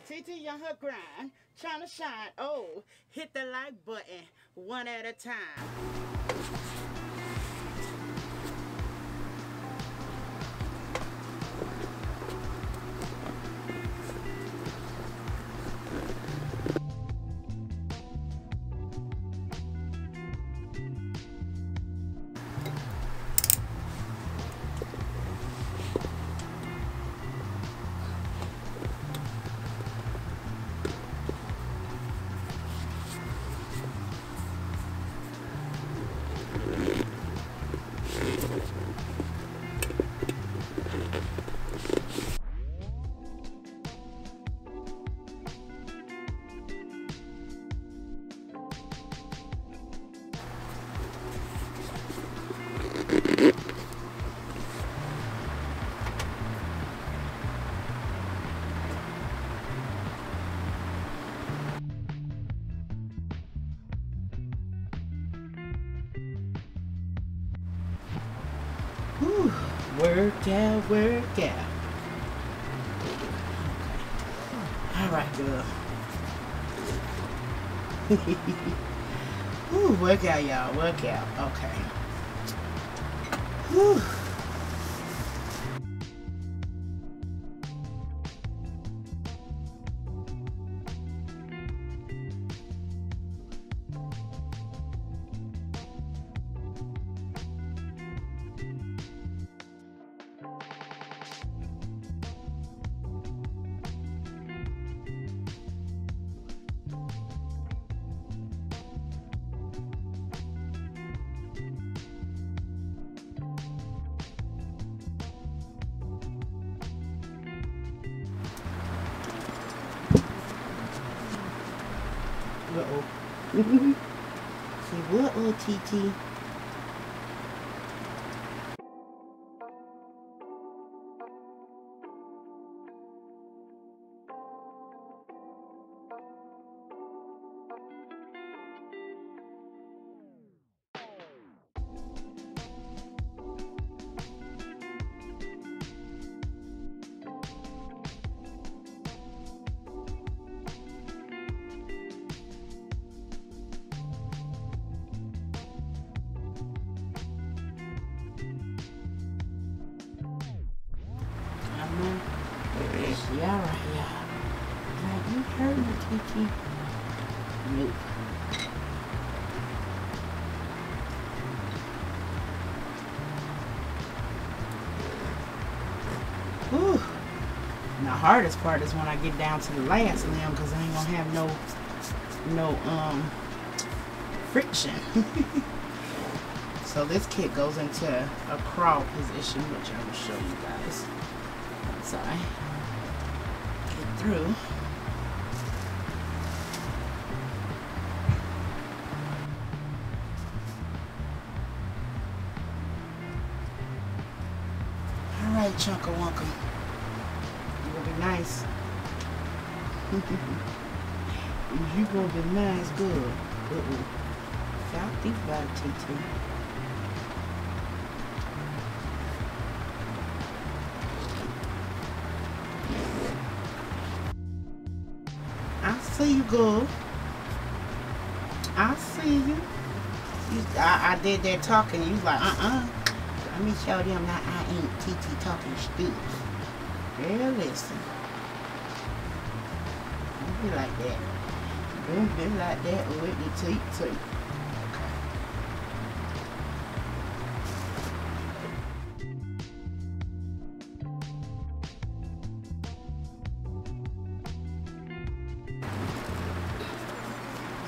TT on her grind, trying to shine. Oh, hit the like button one at a time. Whew, work out, work out. All right, girl. Whew, work out, y'all. Work out. Okay. Whew. Uh-oh. Say what, old TT? Yeah, right, yeah. Like, you heard me, TT. Nope. Whew. And the hardest part is when I get down to the last limb, because I ain't gonna have no friction. So this kit goes into a crawl position, which I will show you guys once I get through. Alright, Chunka Wunka. You gonna be nice. You gonna be nice, good. Y'all think about it, TT. I see you, girl. I see you. I did that talking. You was like, let me show them that I ain't TT talking stuff. Girl, listen. Don't be like that. Don't be like that with the TT.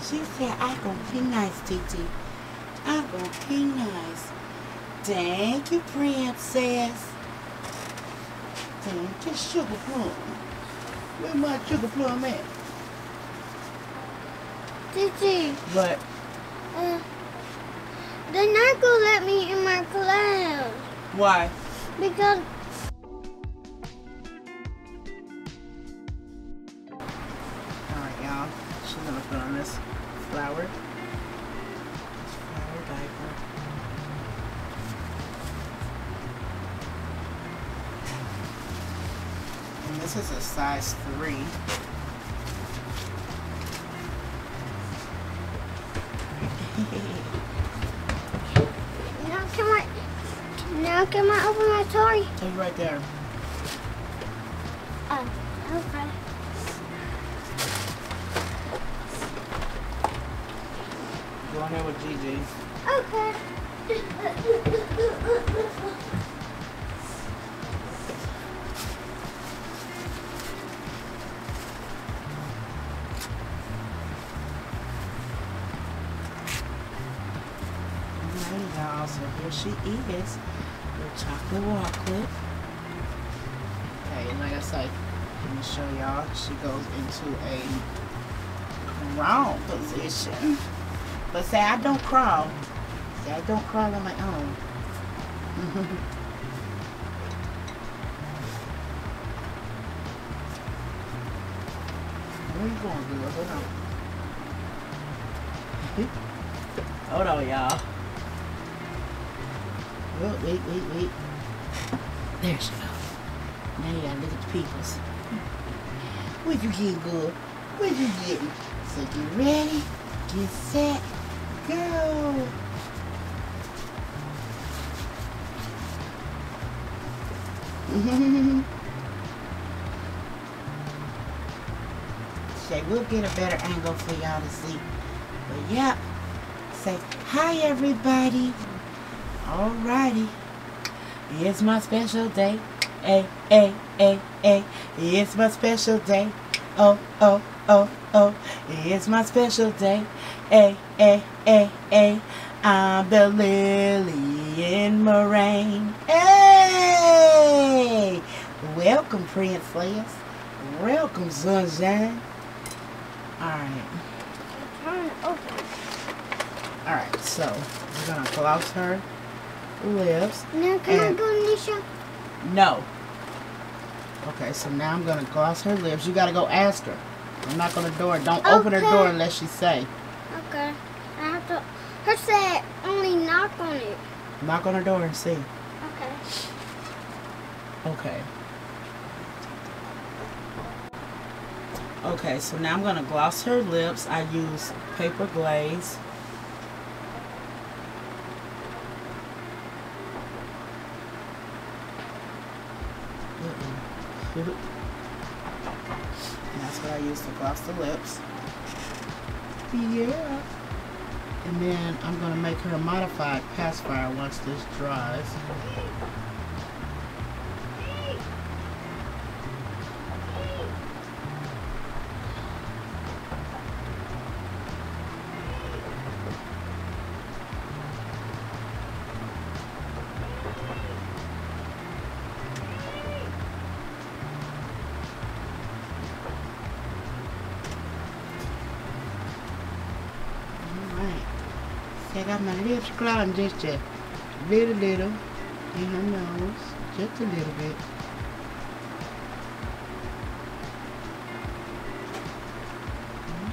She said, I gonna be nice, TT. I gonna be nice. Thank you, princess. Thank you, sugar plum. Where my sugar plum at? TT. What? They're not gonna let me in my class. Why? Because alright, y'all. She's gonna put on this flower diaper. And this is a size 3. Now can I open my toy? Take it right there. Oh, okay. Go in there with Gigi. Okay. Alright, y'all. So here she is. Your chocolate walklet. Okay, and like I say, let me show y'all. She goes into a crawl position. But say I don't crawl. Say I don't crawl on my own. Where you going, girl? Hold on. Hold on, y'all. Oh, wait. There she goes. Now you gotta look at the peoples. What you getting, girl? What you getting? So get ready, get set, go. Say we'll get a better angle for y'all to see. But yeah, say hi everybody. Alrighty, it's my special day. Hey, it's my special day. Oh, it's my special day. Hey, I'm the Lilli Marlaine. Hey, welcome, princess. Welcome, sunshine. Alright. Alright, so we're gonna gloss her lips. Now can I go, Nisha? No. Okay, so now I'm gonna gloss her lips. You gotta go ask her. I'm not gonna door. Don't open her door unless she say. Okay. I have to. Her said only knock on it. Knock on her door and see. Okay. Okay. Okay, so now I'm gonna gloss her lips. I use paper glaze. And that's what I use to gloss the lips. Yeah. And then I'm going to make her a modified pacifier once this dries. I got my lips glowing just a little in her nose, just a little bit.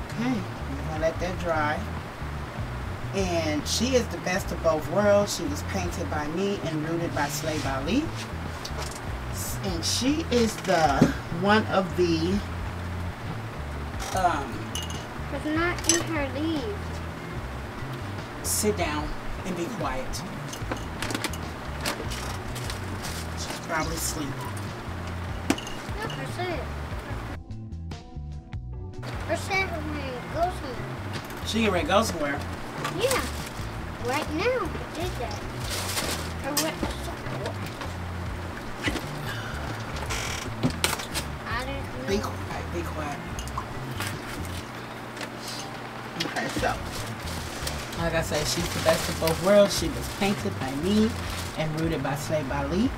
Okay, I'm gonna let that dry. And she is the best of both worlds. She was painted by me and rooted by Slave Ali. And she is the one of the It's not in her leaves. Sit down and be quiet. She's probably sleeping. Look, her said. Her said her ready to go somewhere. She get ready to go somewhere. Yeah. Right now, it did that. Her went somewhere. I didn't know. Be quiet, be quiet. Okay, so like I said, she's the best of both worlds. She was painted by me and rooted by Slave Ali.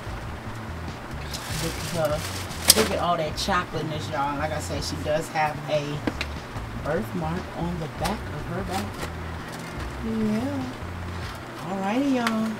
Look at all that chocolateness, y'all. And like I said, she does have a birthmark on the back of her back. Yeah. Alrighty, y'all.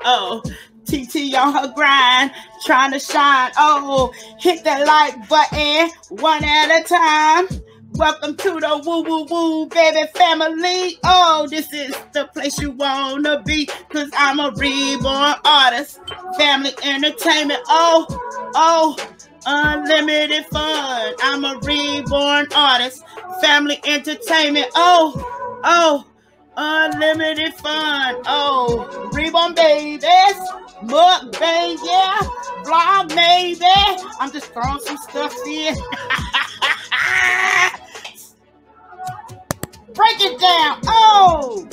Oh, TT on her grind, trying to shine. Oh, hit that like button one at a time. Welcome to the woo woo woo baby family. Oh, this is the place you wanna be, cause I'm a reborn artist. Family entertainment. Oh, unlimited fun. I'm a reborn artist. Family entertainment. Oh, unlimited fun. Oh, reborn babies. Mukbang, yeah. Vlog, maybe. I'm just throwing some stuff in. Break it down. Oh,